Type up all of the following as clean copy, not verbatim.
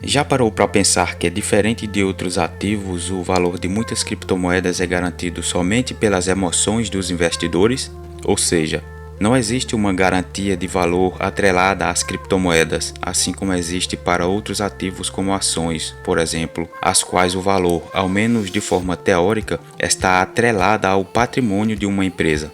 Já parou para pensar que, diferente de outros ativos, o valor de muitas criptomoedas é garantido somente pelas emoções dos investidores? Ou seja, não existe uma garantia de valor atrelada às criptomoedas, assim como existe para outros ativos como ações, por exemplo, as quais o valor, ao menos de forma teórica, está atrelada ao patrimônio de uma empresa.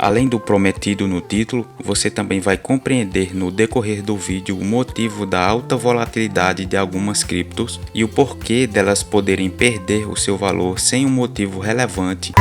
Além do prometido no título, você também vai compreender no decorrer do vídeo o motivo da alta volatilidade de algumas criptos e o porquê delas poderem perder o seu valor sem um motivo relevante,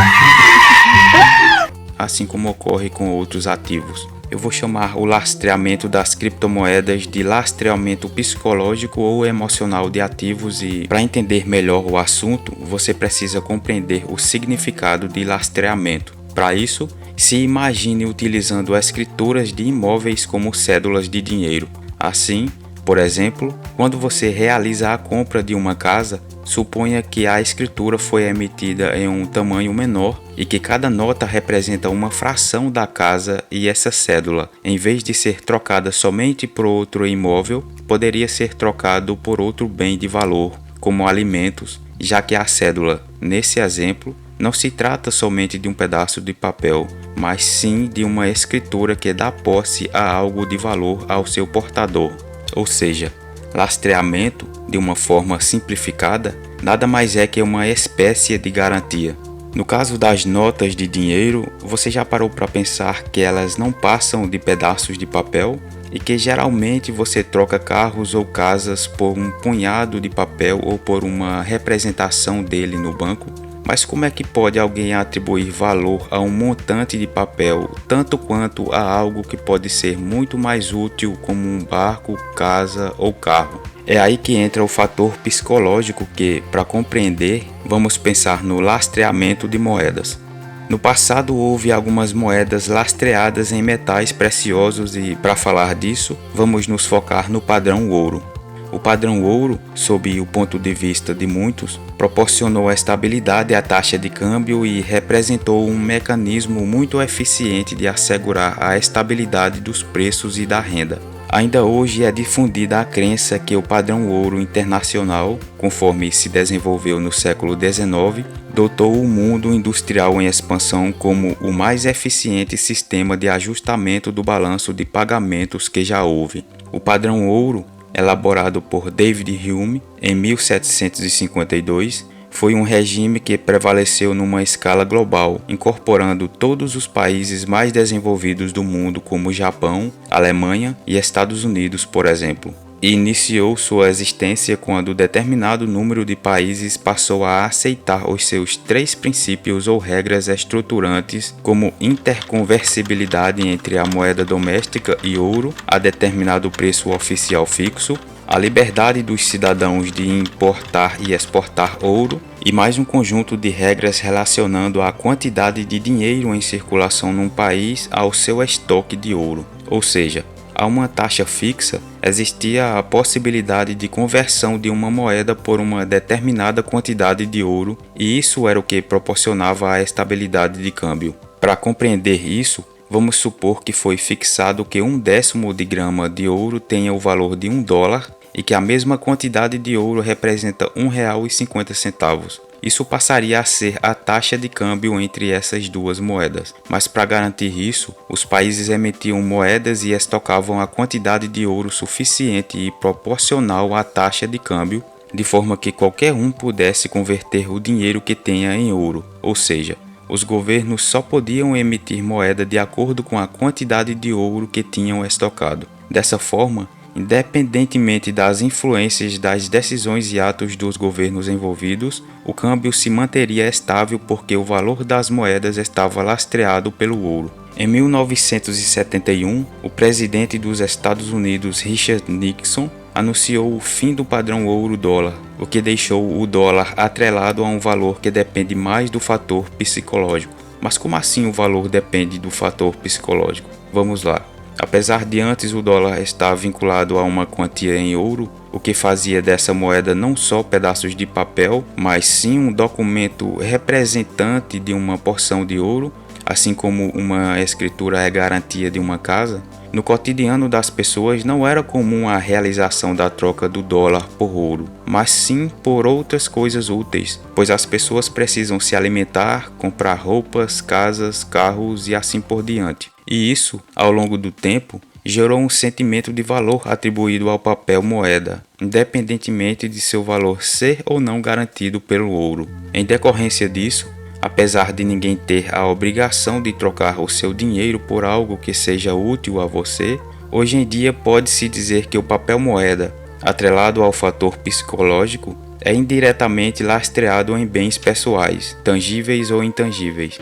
assim como ocorre com outros ativos. Eu vou chamar o lastreamento das criptomoedas de lastreamento psicológico ou emocional de ativos e, para entender melhor o assunto, você precisa compreender o significado de lastreamento. Para isso, se imagine utilizando escrituras de imóveis como cédulas de dinheiro. Assim, por exemplo, quando você realiza a compra de uma casa, suponha que a escritura foi emitida em um tamanho menor e que cada nota representa uma fração da casa, e essa cédula, em vez de ser trocada somente por outro imóvel, poderia ser trocado por outro bem de valor, como alimentos, já que a cédula, nesse exemplo, não se trata somente de um pedaço de papel, mas sim de uma escritura que dá posse a algo de valor ao seu portador. Ou seja, lastreamento, de uma forma simplificada, nada mais é que uma espécie de garantia. No caso das notas de dinheiro, você já parou para pensar que elas não passam de pedaços de papel e que geralmente você troca carros ou casas por um punhado de papel ou por uma representação dele no banco? Mas como é que pode alguém atribuir valor a um montante de papel, tanto quanto a algo que pode ser muito mais útil, como um barco, casa ou carro? É aí que entra o fator psicológico que, para compreender, vamos pensar no lastreamento de moedas. No passado houve algumas moedas lastreadas em metais preciosos e, para falar disso, vamos nos focar no padrão ouro. O padrão ouro, sob o ponto de vista de muitos, proporcionou estabilidade à taxa de câmbio e representou um mecanismo muito eficiente de assegurar a estabilidade dos preços e da renda. Ainda hoje é difundida a crença que o padrão ouro internacional, conforme se desenvolveu no século XIX, dotou o mundo industrial em expansão como o mais eficiente sistema de ajustamento do balanço de pagamentos que já houve. O padrão ouro, elaborado por David Hume em 1752, foi um regime que prevaleceu numa escala global, incorporando todos os países mais desenvolvidos do mundo, como Japão, Alemanha e Estados Unidos, por exemplo. E iniciou sua existência quando determinado número de países passou a aceitar os seus 3 princípios ou regras estruturantes, como interconversibilidade entre a moeda doméstica e ouro a determinado preço oficial fixo, a liberdade dos cidadãos de importar e exportar ouro, e mais um conjunto de regras relacionando a quantidade de dinheiro em circulação num país ao seu estoque de ouro. Ou seja, a uma taxa fixa, existia a possibilidade de conversão de uma moeda por uma determinada quantidade de ouro, e isso era o que proporcionava a estabilidade de câmbio. Para compreender isso, vamos supor que foi fixado que 1/10 de grama de ouro tenha o valor de $1 e que a mesma quantidade de ouro representa R$1,50. Isso passaria a ser a taxa de câmbio entre essas duas moedas. Mas para garantir isso, os países emitiam moedas e estocavam a quantidade de ouro suficiente e proporcional à taxa de câmbio, de forma que qualquer um pudesse converter o dinheiro que tenha em ouro. Ou seja, os governos só podiam emitir moeda de acordo com a quantidade de ouro que tinham estocado. Dessa forma, independentemente das influências das decisões e atos dos governos envolvidos, o câmbio se manteria estável porque o valor das moedas estava lastreado pelo ouro. Em 1971, o presidente dos Estados Unidos, Richard Nixon, anunciou o fim do padrão ouro-dólar, o que deixou o dólar atrelado a um valor que depende mais do fator psicológico. Mas como assim o valor depende do fator psicológico? Vamos lá. Apesar de antes o dólar estar vinculado a uma quantia em ouro, o que fazia dessa moeda não só pedaços de papel, mas sim um documento representante de uma porção de ouro, assim como uma escritura é garantia de uma casa, no cotidiano das pessoas não era comum a realização da troca do dólar por ouro, mas sim por outras coisas úteis, pois as pessoas precisam se alimentar, comprar roupas, casas, carros e assim por diante. E isso, ao longo do tempo, gerou um sentimento de valor atribuído ao papel moeda, independentemente de seu valor ser ou não garantido pelo ouro. Em decorrência disso, apesar de ninguém ter a obrigação de trocar o seu dinheiro por algo que seja útil a você, hoje em dia pode-se dizer que o papel moeda, atrelado ao fator psicológico, é indiretamente lastreado em bens pessoais, tangíveis ou intangíveis.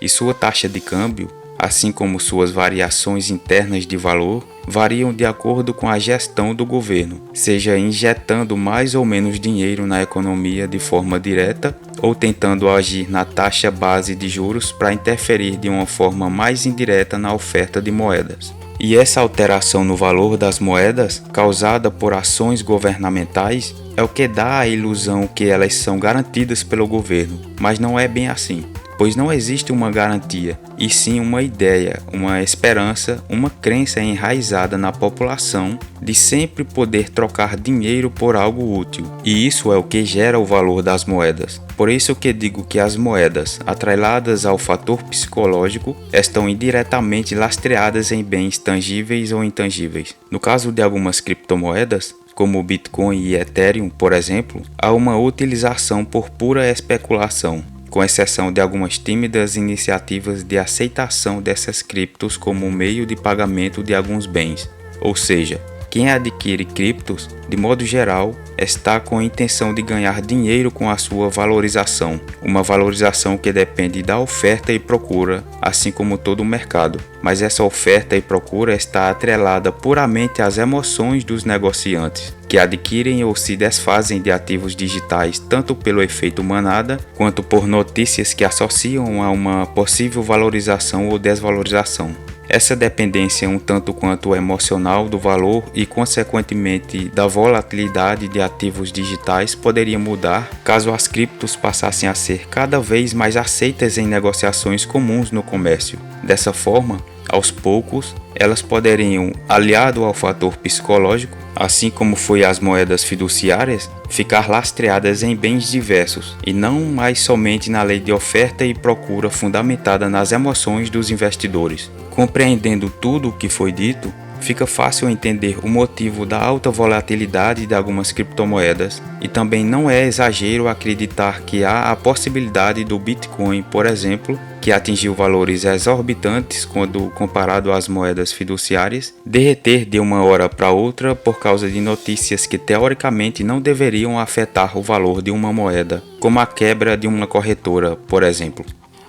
E sua taxa de câmbio, assim como suas variações internas de valor, variam de acordo com a gestão do governo, seja injetando mais ou menos dinheiro na economia de forma direta ou tentando agir na taxa base de juros para interferir de uma forma mais indireta na oferta de moedas. E essa alteração no valor das moedas, causada por ações governamentais, é o que dá a ilusão que elas são garantidas pelo governo, mas não é bem assim. Pois não existe uma garantia, e sim uma ideia, uma esperança, uma crença enraizada na população de sempre poder trocar dinheiro por algo útil. E isso é o que gera o valor das moedas. Por isso que digo que as moedas, atreladas ao fator psicológico, estão indiretamente lastreadas em bens tangíveis ou intangíveis. No caso de algumas criptomoedas, como o Bitcoin e Ethereum, por exemplo, há uma utilização por pura especulação, com exceção de algumas tímidas iniciativas de aceitação dessas criptos como meio de pagamento de alguns bens. Ou seja, quem adquire criptos, de modo geral, está com a intenção de ganhar dinheiro com a sua valorização, uma valorização que depende da oferta e procura, assim como todo o mercado. Mas essa oferta e procura está atrelada puramente às emoções dos negociantes, que adquirem ou se desfazem de ativos digitais tanto pelo efeito manada, quanto por notícias que associam a uma possível valorização ou desvalorização. Essa dependência um tanto quanto emocional do valor e, consequentemente, da volatilidade de ativos digitais poderia mudar caso as criptos passassem a ser cada vez mais aceitas em negociações comuns no comércio. Dessa forma, aos poucos, elas poderiam, aliado ao fator psicológico, assim como foi as moedas fiduciárias, ficar lastreadas em bens diversos e não mais somente na lei de oferta e procura fundamentada nas emoções dos investidores. Compreendendo tudo o que foi dito, fica fácil entender o motivo da alta volatilidade de algumas criptomoedas e também não é exagero acreditar que há a possibilidade do Bitcoin, por exemplo, que atingiu valores exorbitantes quando comparado às moedas fiduciárias, derreter de uma hora para outra por causa de notícias que teoricamente não deveriam afetar o valor de uma moeda, como a quebra de uma corretora, por exemplo.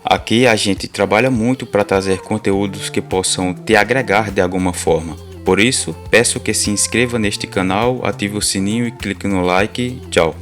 Aqui a gente trabalha muito para trazer conteúdos que possam te agregar de alguma forma. Por isso, peço que se inscreva neste canal, ative o sininho e clique no like. Tchau!